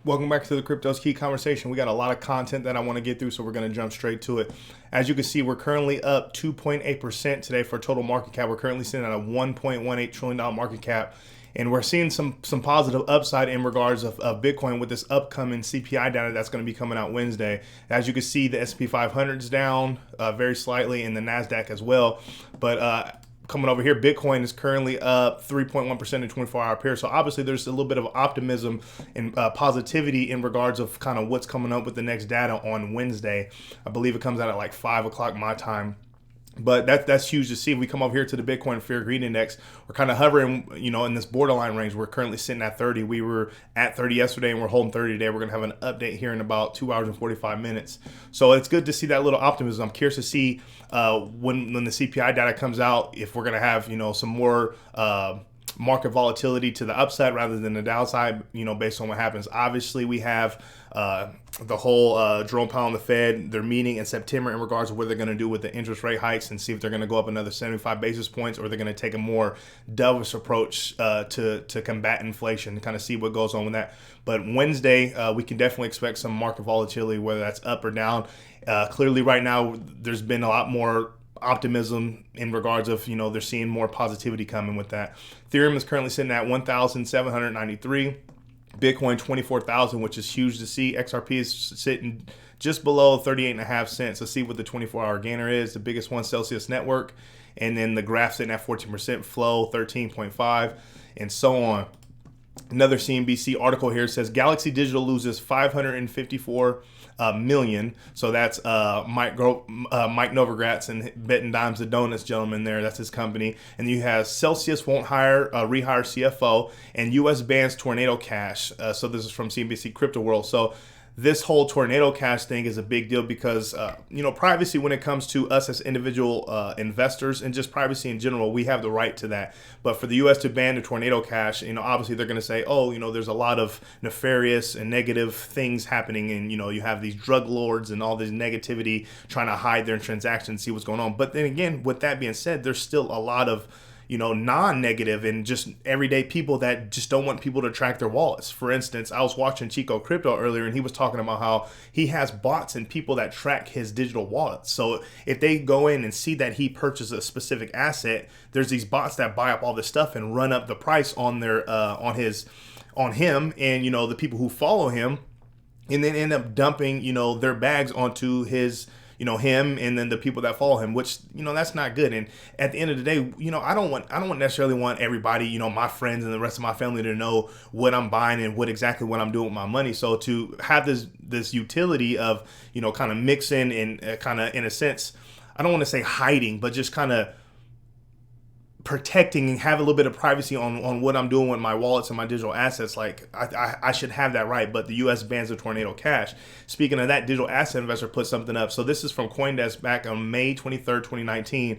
Welcome back to the Crypto's Key Conversation. We got a lot of content that I want to get through, so we're going to jump straight to it. As you can see, we're currently up 2.8% today for total market cap. We're currently sitting at a $1.18 trillion market cap, and we're seeing some positive upside in regards of Bitcoin with this upcoming CPI data that's going to be coming out Wednesday. As you can see, the S&P 500 is down very slightly, and the NASDAQ as well. But coming over here, Bitcoin is currently up 3.1% in 24-hour period. So obviously there's a little bit of optimism and positivity in regards of kind of what's coming up with the next data on Wednesday. I believe it comes out at like 5 o'clock my time. But that's huge to see. If we come over here to the Bitcoin Fear Greed Index, we're kind of hovering, in this borderline range. We're currently sitting at 30. We were at 30 yesterday, and we're holding 30 today. We're going to have an update here in about 2 hours and 45 minutes. So it's good to see that little optimism. I'm curious to see when the CPI data comes out, if we're going to have, some more market volatility to the upside rather than the downside, based on what happens. Obviously, we have the whole Jerome Powell and the Fed, they're meeting in September in regards to what they're going to do with the interest rate hikes and see if they're going to go up another 75 basis points or they're going to take a more dovish approach to combat inflation, to kind of see what goes on with that. But Wednesday, we can definitely expect some market volatility, whether that's up or down. Clearly right now, there's been a lot more optimism in regards of, they're seeing more positivity coming with that. Ethereum is currently sitting at 1,793. Bitcoin 24,000, which is huge to see. XRP is sitting just below 38.5 cents. Let's see what the 24-hour gainer is. The biggest one, Celsius Network. And then the graph sitting at 14%, Flow 13.5, and so on. Another CNBC article here says Galaxy Digital loses 554 million. So that's Mike Novogratz and Betting Dimes and Donuts gentleman there. That's his company. And you have Celsius won't rehire CFO, and U.S. bans Tornado Cash. So this is from CNBC Crypto World. So this whole Tornado Cash thing is a big deal because, privacy when it comes to us as individual investors and just privacy in general, we have the right to that. But for the U.S. to ban the Tornado Cash, obviously they're going to say, there's a lot of nefarious and negative things happening. And, you have these drug lords and all this negativity trying to hide their transactions, see what's going on. But then again, with that being said, there's still a lot of non-negative and just everyday people that just don't want people to track their wallets. For instance, I was watching Chico Crypto earlier and he was talking about how he has bots and people that track his digital wallets. So if they go in and see that he purchased a specific asset, there's these bots that buy up all this stuff and run up the price on their on him and the people who follow him, and then end up dumping their bags onto his him and then the people that follow him, which, that's not good. And at the end of the day, I don't necessarily want everybody, my friends and the rest of my family to know what I'm buying and what I'm doing with my money. So to have this utility of, kind of mixing and kind of, in a sense, I don't want to say hiding, but just kind of protecting and have a little bit of privacy on what I'm doing with my wallets and my digital assets. Like I should have that right, but the U.S. bans the Tornado Cash. Speaking of that, Digital Asset Investor put something up. So this is from CoinDesk back on May 23rd, 2019.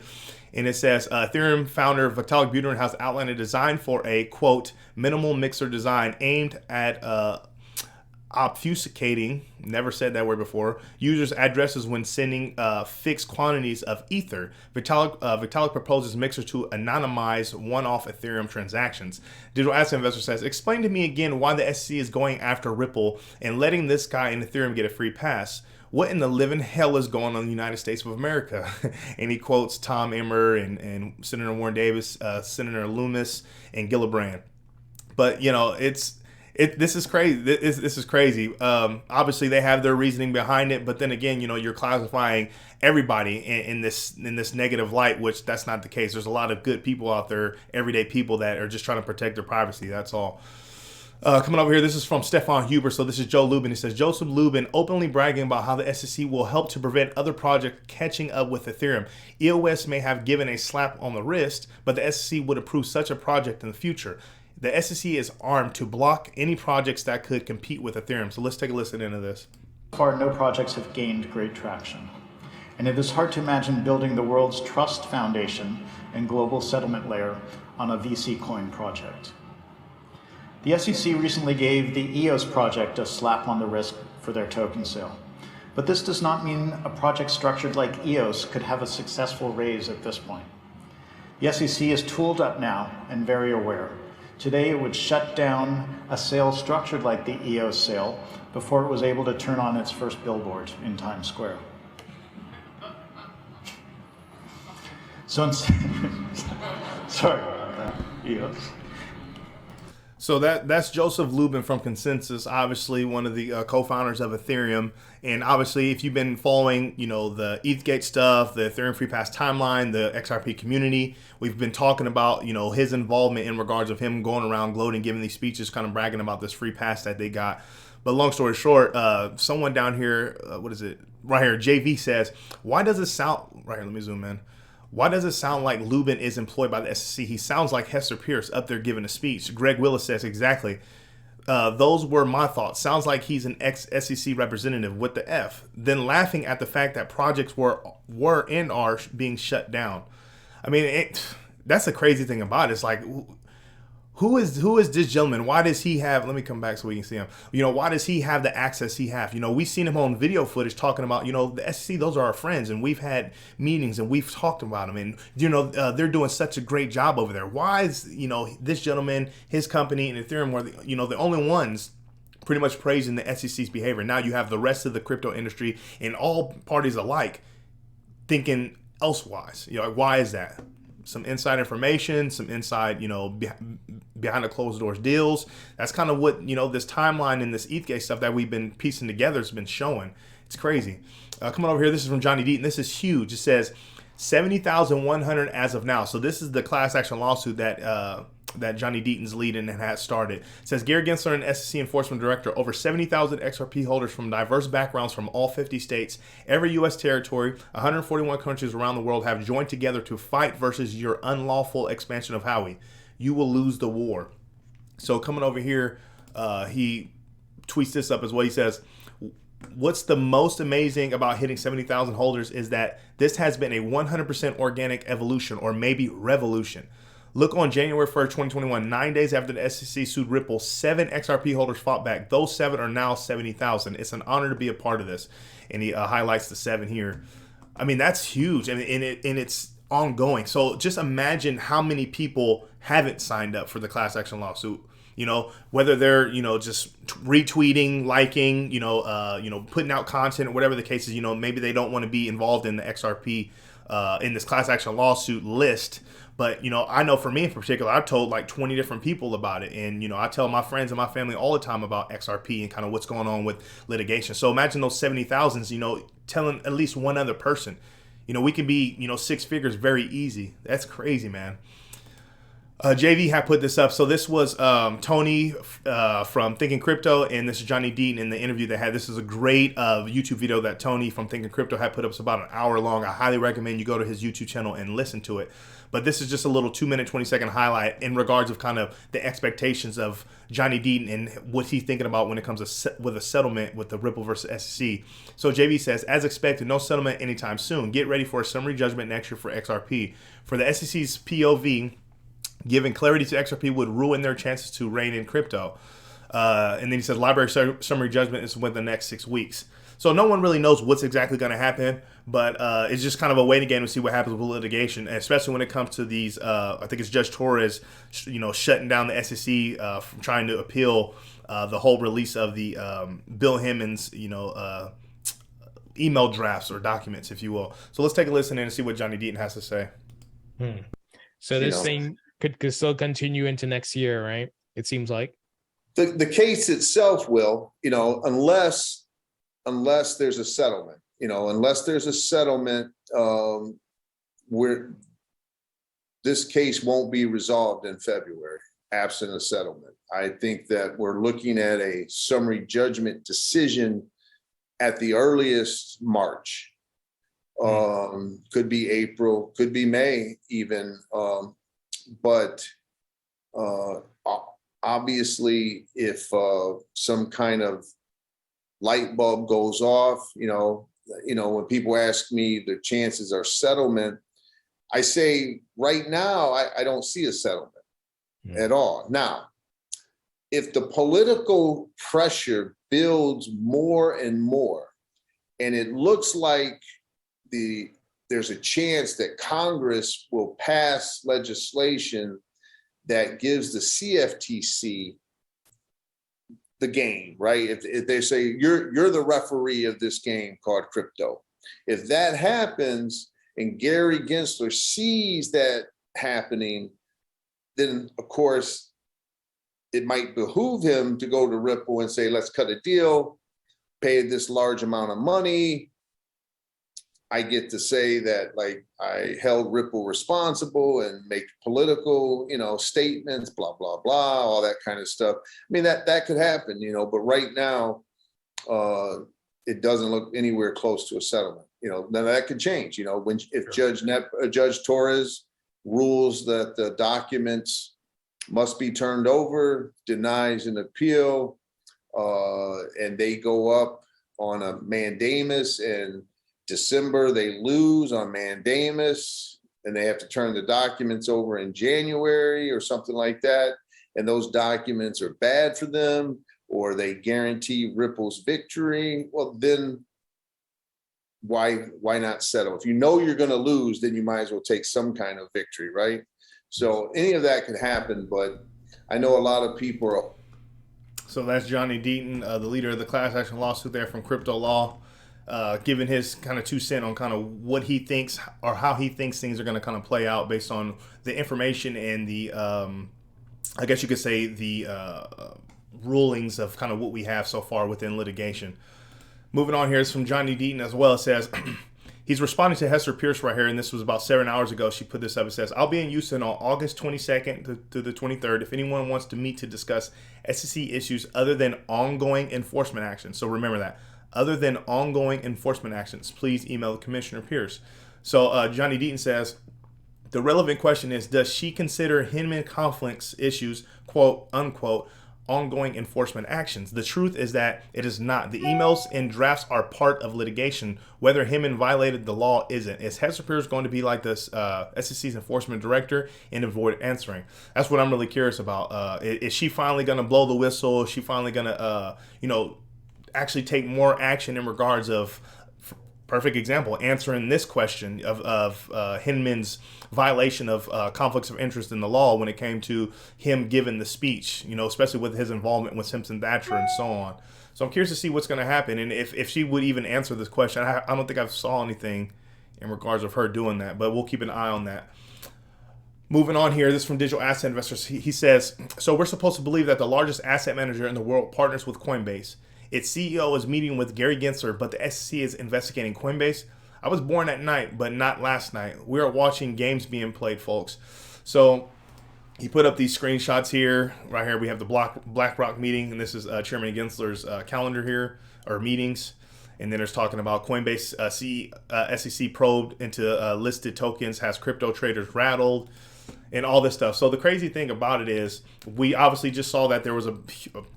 And it says, Ethereum founder Vitalik Buterin has outlined a design for a, quote, minimal mixer design aimed at obfuscating, never said that word before, users' addresses when sending fixed quantities of Ether. Vitalik proposes mixer to anonymize one-off Ethereum transactions. Digital Asset Investor says, explain to me again why the SEC is going after Ripple and letting this guy in Ethereum get a free pass. What in the living hell is going on in the United States of America? And he quotes Tom Emmer and Senator Warren Davis, Senator Loomis, and Gillibrand. But, this is crazy. This is crazy. Obviously, they have their reasoning behind it, but then again, you're classifying everybody in this negative light, which that's not the case. There's a lot of good people out there, everyday people that are just trying to protect their privacy. That's all. Coming over here, this is from Stefan Huber. So this is Joe Lubin. He says, Joseph Lubin openly bragging about how the SEC will help to prevent other projects catching up with Ethereum. EOS may have given a slap on the wrist, but the SEC would approve such a project in the future. The SEC is armed to block any projects that could compete with Ethereum. So let's take a listen into this. So far, no projects have gained great traction. And it is hard to imagine building the world's trust foundation and global settlement layer on a VC coin project. The SEC recently gave the EOS project a slap on the wrist for their token sale. But this does not mean a project structured like EOS could have a successful raise at this point. The SEC is tooled up now and very aware. Today, it would shut down a sale structured like the EOS sale before it was able to turn on its first billboard in Times Square. So sorry about that, EOS. So that's Joseph Lubin from Consensus, obviously one of the co-founders of Ethereum. And obviously, if you've been following, the ETHgate stuff, the Ethereum Free Pass timeline, the XRP community, we've been talking about, his involvement in regards of him going around gloating, giving these speeches, kind of bragging about this free pass that they got. But long story short, someone down here, right here, JV says, why does it sound, right here, let me zoom in. Why does it sound like Lubin is employed by the SEC? He sounds like Hester Pierce up there giving a speech. Greg Willis says, exactly. Those were my thoughts. Sounds like he's an ex-SEC representative with the F. Then laughing at the fact that projects were and are being shut down. I mean, that's the crazy thing about it. It's like, who is this gentleman? Why does he have, let me come back so we can see him. Why does he have the access he have? We've seen him on video footage talking about, the SEC, those are our friends, and we've had meetings and we've talked about them, and, they're doing such a great job over there. Why is, this gentleman, his company, and Ethereum were, the only ones pretty much praising the SEC's behavior? Now you have the rest of the crypto industry and all parties alike thinking elsewise. Why is that? Some inside information, some inside, behind the closed doors deals. That's kind of what, this timeline and this ETHgate stuff that we've been piecing together has been showing. It's crazy. Coming over here, this is from Johnny Deaton. This is huge. It says 70,100 as of now. So this is the class action lawsuit that Johnny Deaton's leading and has started. It says Gary Gensler, an SEC enforcement director, over 70,000 XRP holders from diverse backgrounds from all 50 states, every U.S. territory, 141 countries around the world have joined together to fight versus your unlawful expansion of Howey. You will lose the war. So coming over here, he tweets this up as well. He says, what's the most amazing about hitting 70,000 holders is that this has been a 100% organic evolution, or maybe revolution. Look, on January 1st, 2021, 9 days after the SEC sued Ripple, 7 XRP holders fought back. Those 7 are now 70,000. It's an honor to be a part of this. And he highlights the 7 here. I mean, that's huge. And it's ongoing. So just imagine how many people haven't signed up for the class action lawsuit. Whether they're, just retweeting, liking, putting out content or whatever the case is, maybe they don't want to be involved in the XRP, in this class action lawsuit list. But, I know for me in particular, I've told like 20 different people about it. And, I tell my friends and my family all the time about XRP and kind of what's going on with litigation. So imagine those 70,000s, telling at least one other person. We can be, 6 figures very easy. That's crazy, man. JV had put this up. So this was Tony from Thinking Crypto, and this is Johnny Deaton in the interview they had. This is a great YouTube video that Tony from Thinking Crypto had put up. It's about an hour long. I highly recommend you go to his YouTube channel and listen to it. But this is just a little 2-minute, 20-second highlight in regards of kind of the expectations of Johnny Deaton and what he's thinking about when it comes to with a settlement with the Ripple versus SEC. So JV says, as expected, no settlement anytime soon. Get ready for a summary judgment next year for XRP. For the SEC's POV, giving clarity to XRP would ruin their chances to reign in crypto. And then he says library summary judgment is within the next 6 weeks. So no one really knows what's exactly going to happen, but it's just kind of a waiting game to see what happens with litigation, especially when it comes to these, I think it's Judge Torres, shutting down the SEC from trying to appeal the whole release of the Bill Himmons, email drafts or documents, if you will. So let's take a listen in and see what Johnny Deaton has to say. So this thing could still continue into next year, right? It seems like. The case itself will, unless there's a settlement, unless there's a settlement where this case won't be resolved in February, absent a settlement. I think that we're looking at a summary judgment decision at the earliest March. Could be April, could be May even. But obviously, if some kind of light bulb goes off, when people ask me the chances are settlement, I say right now, I don't see a settlement at all. Now, if the political pressure builds more and more, and it looks like there's a chance that Congress will pass legislation that gives the CFTC the game, right? If they say you're the referee of this game called crypto, if that happens and Gary Gensler sees that happening, then of course it might behoove him to go to Ripple and say, let's cut a deal, pay this large amount of money. I get to say that, like, I held Ripple responsible and make political, statements, blah, blah, blah, all that kind of stuff. I mean, that could happen, but right now, it doesn't look anywhere close to a settlement. Now that could change, if Judge Torres rules that the documents must be turned over, denies an appeal, and they go up on a mandamus, and December they lose on mandamus, and they have to turn the documents over in January or something like that, and those documents are bad for them, or they guarantee Ripple's victory, well, then why not settle? If you know you're going to lose, then you might as well take some kind of victory, right? So any of that could happen, but I know a lot of people are. So that's Johnny Deaton, the leader of the class action lawsuit there from Crypto Law, giving his kind of 2 cents on kind of what he thinks or how he thinks things are going to kind of play out based on the information and the, I guess you could say, the rulings of kind of what we have so far within litigation. Moving on here is from Johnny Deaton as well. It says, he's responding to Hester Pierce right here, and this was about 7 hours ago. She put this up. It says, I'll be in Houston on August 22nd to the 23rd. If anyone wants to meet to discuss SEC issues other than ongoing enforcement actions. So remember that. Other than ongoing enforcement actions, please email Commissioner Pierce. So Johnny Deaton says, the relevant question is, does she consider Hinman conflicts issues, quote, unquote, ongoing enforcement actions? The truth is that it is not. The emails and drafts are part of litigation. Whether Hinman violated the law isn't. Is Hester Pierce going to be like this SEC's enforcement director and avoid answering? That's what I'm really curious about. Is she finally going to blow the whistle? Is she finally going to, actually take more action in regards of, perfect example, answering this question of Hinman's violation of conflicts of interest in the law when it came to him giving the speech, especially with his involvement with Simpson Thatcher and so on. So I'm curious to see what's going to happen, and if she would even answer this question. I don't think I saw anything in regards of her doing that, but we'll keep an eye on that. Moving on here, this is from Digital Asset Investors. He says, so we're supposed to believe that the largest asset manager in the world partners with Coinbase. Its CEO is meeting with Gary Gensler, but the SEC is investigating Coinbase. I was born at night, but not last night. We are watching games being played, folks. So he put up these screenshots here. Right here, we have the BlackRock meeting, and this is Chairman Gensler's calendar here, or meetings. And then there's talking about Coinbase SEC probe into listed tokens, has crypto traders rattled, and all this stuff. So the crazy thing about it is, we obviously just saw that there was a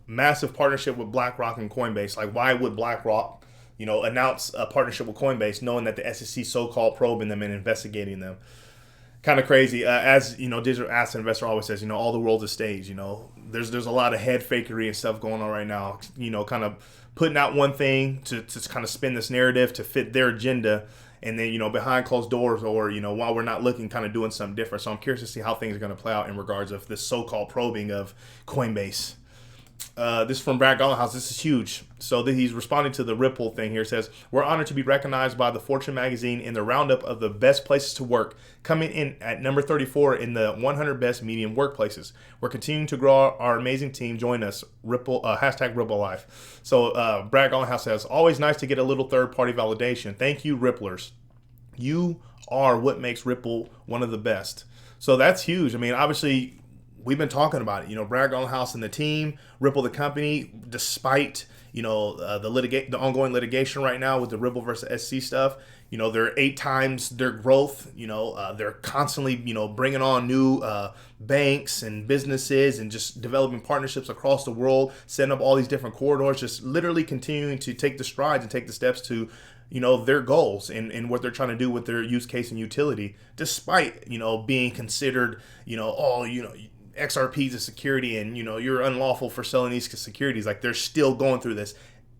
massive partnership with BlackRock and Coinbase. Like, why would BlackRock, announce a partnership with Coinbase, knowing that the SEC so-called probing them and investigating them? Kind of crazy. As Digital Asset Investor always says, all the world's a stage. There's a lot of head fakery and stuff going on right now. Kind of putting out one thing to kind of spin this narrative to fit their agenda. And then, behind closed doors, or, while we're not looking, kind of doing something different. So I'm curious to see how things are going to play out in regards of this so-called probing of Coinbase. This is from Brad Garlinghouse. This is huge. So he's responding to the Ripple thing here. It says, we're honored to be recognized by the Fortune magazine in the roundup of the best places to work, coming in at number 34 in the 100 best medium workplaces. We're continuing to grow our amazing team. Join us. Ripple, hashtag Ripple Life. So Brad Garlinghouse says, always nice to get a little third-party validation. Thank you, Ripplers. You are what makes Ripple one of the best. So that's huge. I mean, obviously, we've been talking about it. Brad Garlinghouse and the team, Ripple the company, despite the ongoing litigation right now with the Ripple versus SC stuff. They're 8 times their growth. They're constantly bringing on new banks and businesses and just developing partnerships across the world, setting up all these different corridors, just literally continuing to take the strides and take the steps to their goals and what they're trying to do with their use case and utility, despite being considered XRP is a security, and you're unlawful for selling these securities. Like, they're still going through this,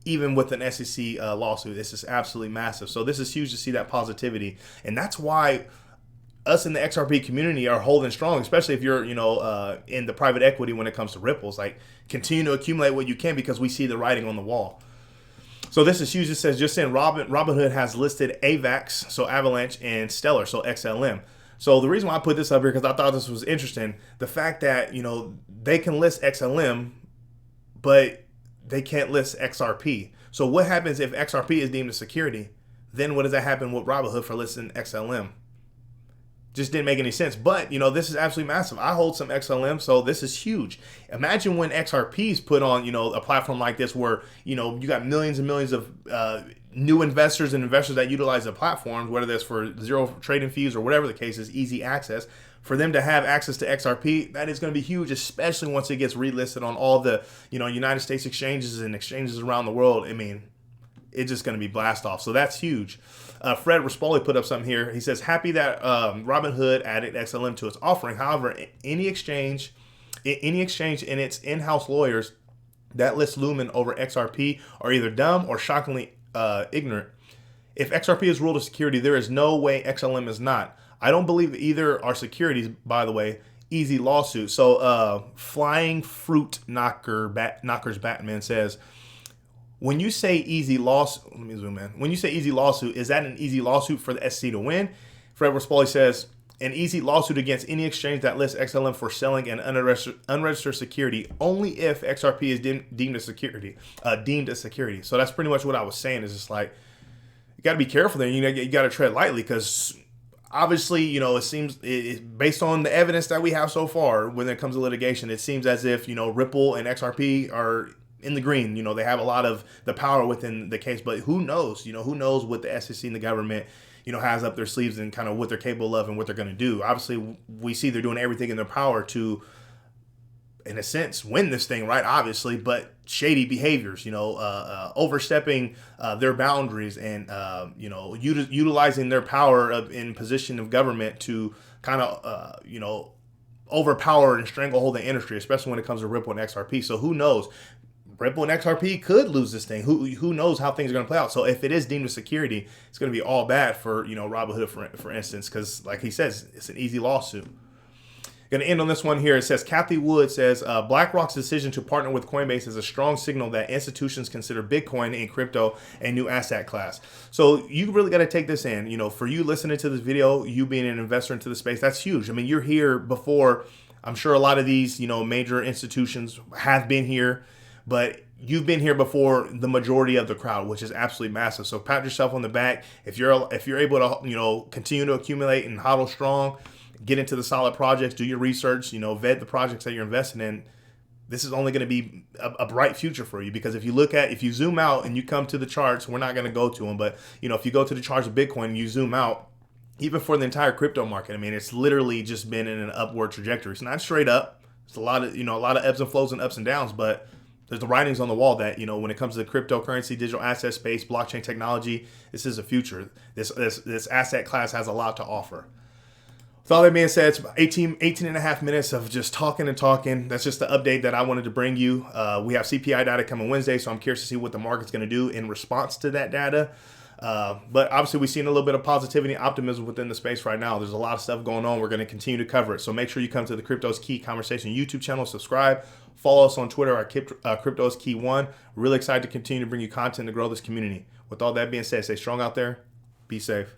even with an SEC lawsuit. This is absolutely massive. So this is huge to see that positivity, and that's why us in the XRP community are holding strong, especially if you're, in the private equity when it comes to Ripples. Like, continue to accumulate what you can because we see the writing on the wall. So this is huge. It says just in Robinhood has listed AVAX, so Avalanche, and Stellar, so XLM. So the reason why I put this up here, because I thought this was interesting, the fact that, they can list XLM, but they can't list XRP. So what happens if XRP is deemed a security? Then what does that happen with Robinhood for listing XLM? Just didn't make any sense. But, this is absolutely massive. I hold some XLM, so this is huge. Imagine when XRP's put on, a platform like this where, you got millions and millions of new investors and investors that utilize the platform, whether that's for zero trading fees or whatever the case is, easy access. For them to have access to XRP, that is going to be huge, especially once it gets relisted on all the, United States exchanges and exchanges around the world. I mean, it's just going to be blast off. So that's huge. Fred Rispoli put up something here. He says, happy that Robinhood added XLM to its offering. However, any exchange in its in-house lawyers that list Lumen over XRP are either dumb or shockingly ignorant. If XRP is ruled a security, there is no way XLM is not. I don't believe either are securities, by the way. Easy lawsuit. So Flying Fruit Knockers Batman says, when you say easy lawsuit, let me zoom in. When you say easy lawsuit, is that an easy lawsuit for the SEC to win? Fred Rispoli says, an easy lawsuit against any exchange that lists XLM for selling an unregistered security only if XRP is deemed a security. So that's pretty much what I was saying. Is just like, you got to be careful there. You got to tread lightly because obviously, it seems based on the evidence that we have so far when it comes to litigation, it seems as if, Ripple and XRP are in the green. They have a lot of the power within the case, but who knows? Who knows what the SEC and the government, has up their sleeves and kind of what they're capable of and what they're going to do. Obviously, we see they're doing everything in their power to, in a sense, win this thing, right? Obviously, but shady behaviors, overstepping their boundaries and, utilizing their power in position of government to kind of, overpower and stranglehold the industry, especially when it comes to Ripple and XRP. So who knows? Ripple and XRP could lose this thing. Who knows how things are going to play out? So if it is deemed a security, it's going to be all bad for Robinhood, for instance, because like he says, it's an easy lawsuit. Going to end on this one here. It says Kathy Wood says BlackRock's decision to partner with Coinbase is a strong signal that institutions consider Bitcoin and crypto a new asset class. So you really got to take this in. For you listening to this video, you being an investor into the space, that's huge. I mean, you're here before. I'm sure a lot of these major institutions have been here. But you've been here before the majority of the crowd, which is absolutely massive. So pat yourself on the back. If you're able to continue to accumulate and hodl strong, get into the solid projects, do your research, vet the projects that you're investing in. This is only going to be a bright future for you, because if you zoom out and you come to the charts, we're not going to go to them, but if you go to the charts of Bitcoin and you zoom out, even for the entire crypto market, I mean, it's literally just been in an upward trajectory. It's not straight up. It's a lot of ebbs and flows and ups and downs, but there's the writings on the wall that, when it comes to the cryptocurrency, digital asset space, blockchain technology, this is a future. This asset class has a lot to offer. With all that being said, it's 18 and a half minutes of just talking and talking. That's just the update that I wanted to bring you. We have CPI data coming Wednesday, so I'm curious to see what the market's going to do in response to that data. But obviously, we've seen a little bit of positivity and optimism within the space right now. There's a lot of stuff going on. We're going to continue to cover it. So make sure you come to the Crypto's Key Conversation YouTube channel, subscribe, follow us on Twitter at Crypto's Key 1. Really excited to continue to bring you content to grow this community. With all that being said, stay strong out there. Be safe.